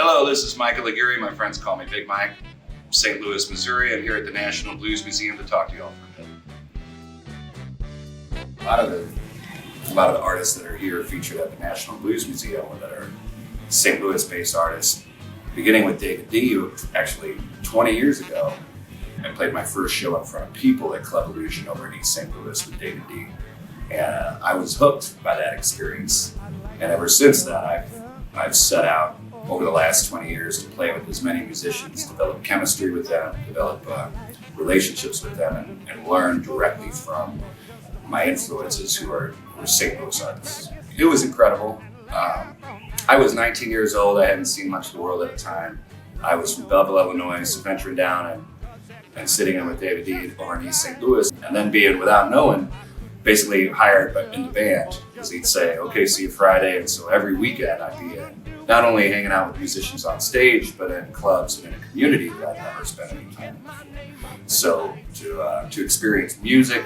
Hello, this is Michael Aguirre. My friends call me Big Mike. St. Louis, Missouri. I'm here at the National Blues Museum to talk to you all for a bit. A lot of the artists that are here featured at the National Blues Museum that are St. Louis-based artists, beginning with David D. who actually 20 years ago, I played my first show in front of people at Club Illusion over in East St. Louis with David D. And I was hooked by that experience. And ever since then, I've set out over the last 20 years to play with as many musicians, develop chemistry with them, develop relationships with them, and learn directly from my influences who are St. Louis artists. It was incredible. I was 19 years old. I hadn't seen much of the world at the time. I was from Belleville, Illinois, so venturing down and sitting in with David D. over in East St. Louis, and then being, without knowing, basically hired in the band, because he'd say, okay, see you Friday. And so every weekend I'd be not only hanging out with musicians on stage, but in clubs and in a community that I'd never spent any time in before. So to experience music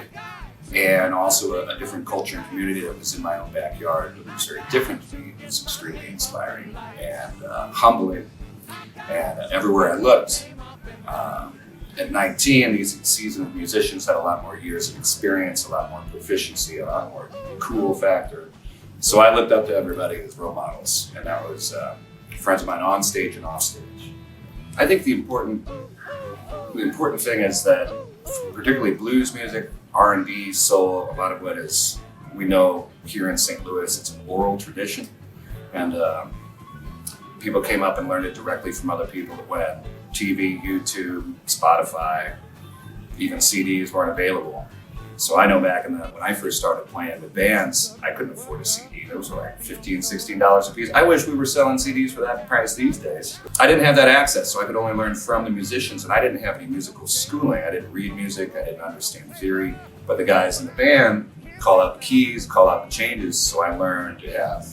and also a different culture and community that was in my own backyard, that was very different to me, was extremely inspiring and humbling. And everywhere I looked, at 19, these seasoned musicians had a lot more years of experience, a lot more proficiency, a lot more cool factor. So I looked up to everybody as role models, and that was friends of mine on stage and off stage. I think the important thing is that, particularly blues music, R&B, soul, a lot of what is we know here in St. Louis, it's an oral tradition, and people came up and learned it directly from other people when TV, YouTube, Spotify, even CDs weren't available. So I know back when I first started playing with bands, I couldn't afford a CD. Those were like $15, $16 a piece. I wish we were selling CDs for that price these days. I didn't have that access, so I could only learn from the musicians, and I didn't have any musical schooling. I didn't read music, I didn't understand theory, but the guys in the band call out the keys, call out the changes, so I learned to have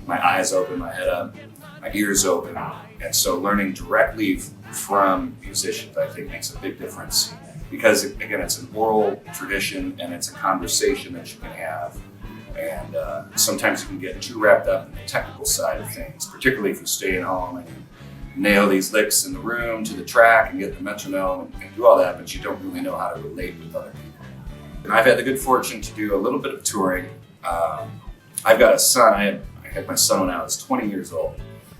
my eyes open, my head up, my ears open. And so learning directly from musicians, I think, makes a big difference. Because again, it's an oral tradition and it's a conversation that you can have. And sometimes you can get too wrapped up in the technical side of things, particularly if you stay at home and you nail these licks in the room to the track and get the metronome and do all that, but you don't really know how to relate with other people. And I've had the good fortune to do a little bit of touring. I've got a son. I had my son when I was 20 years old.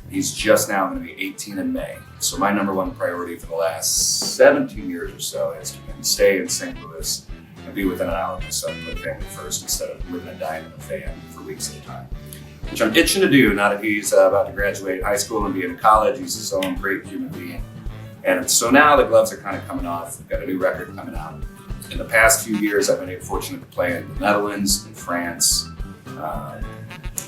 He's just now going to be 18 in May. So my number one priority for the last 17 years or so is to stay in St. Louis and be within an hour of my son, put family first instead of living and dying in a van for weeks at a time. Which I'm itching to do now that he's about to graduate high school and be in college. He's his own great human being. And so now the gloves are kind of coming off. We've got a new record coming out. In the past few years, I've been fortunate to play in the Netherlands, in France,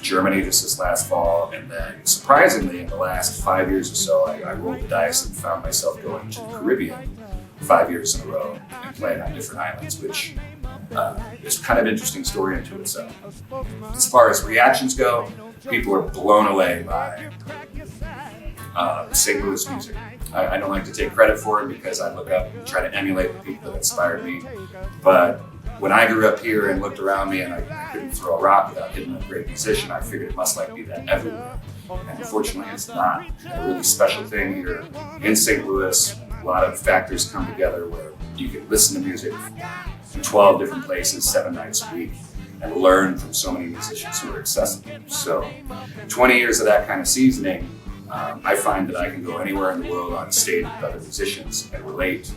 Germany just this last fall, and then surprisingly in the last 5 years or so, I rolled the dice and found myself going to the Caribbean 5 years in a row and playing on different islands, which is kind of an interesting story into itself. As far as reactions go, people are blown away by St. Louis music. I don't like to take credit for it because I look up and try to emulate the people that inspired me, but when I grew up here and looked around me and I couldn't throw a rock without hitting a great musician, I figured it must be that everywhere. And unfortunately, it's not. A really special thing here in St. Louis. A lot of factors come together where you can listen to music in 12 different places, 7 nights a week, and learn from so many musicians who are accessible. So 20 years of that kind of seasoning, I find that I can go anywhere in the world on stage with other musicians and relate,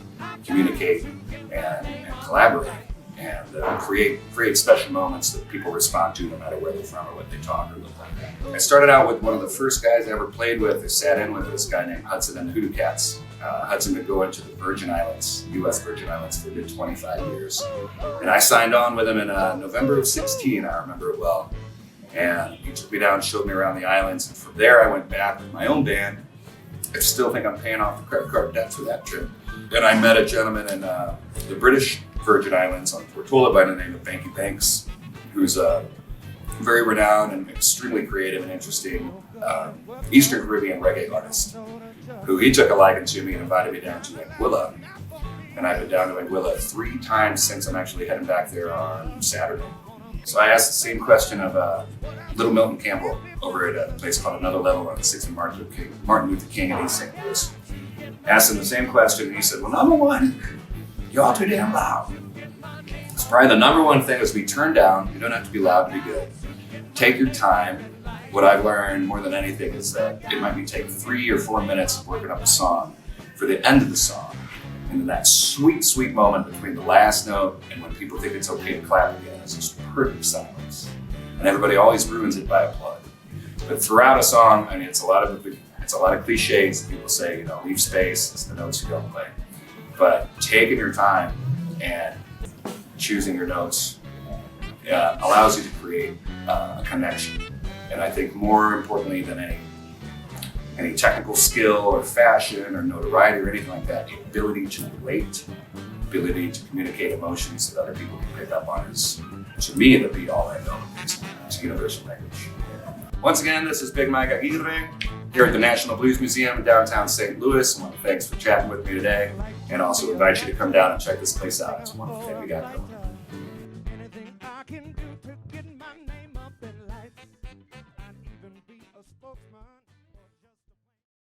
communicate, and collaborate. And create special moments that people respond to no matter where they're from or what they talk or look like. I started out with one of the first guys I ever played with. I sat in with this guy named Hudson and the Hoodoo Cats. Hudson would go into the Virgin Islands, U.S. Virgin Islands, for a good 25 years. And I signed on with him in November of 16, I remember it well. And he took me down, showed me around the islands. And from there I went back with my own band. I still think I'm paying off the credit card debt for that trip. Then I met a gentleman in the British Virgin Islands on Tortola by the name of Banky Banks, who's a very renowned and extremely creative and interesting Eastern Caribbean reggae artist, who he took a liking to me and invited me down to Anguilla. And I've been down to Anguilla 3 times since. I'm actually heading back there on Saturday. So I asked the same question of Little Milton Campbell over at a place called Another Level on the 6th and Martin Luther King in East St. Louis. Asked him the same question, and he said, well, number one, you're all too damn loud. It's probably the number one thing is be turned down. You don't have to be loud to be good. Take your time. What I've learned more than anything is that it might be take 3 or 4 minutes of working up a song for the end of the song. And then that sweet, sweet moment between the last note and when people think it's okay to clap again is just perfect silence. And everybody always ruins it by a plug. But throughout a song, I mean, it's a lot of cliches that people say, leave space, it's the notes you don't play. But taking your time and choosing your notes allows you to create a connection. And I think more importantly than any technical skill or fashion or notoriety or anything like that, the ability to relate, ability to communicate emotions that other people can pick up on is, to me, the be-all end-all. It's a universal language. Once again, this is Big Mike Aguirre here at the National Blues Museum in downtown St. Louis. I want to thanks for chatting with me today, and also invite you to come down and check this place out. It's a wonderful thing we got going.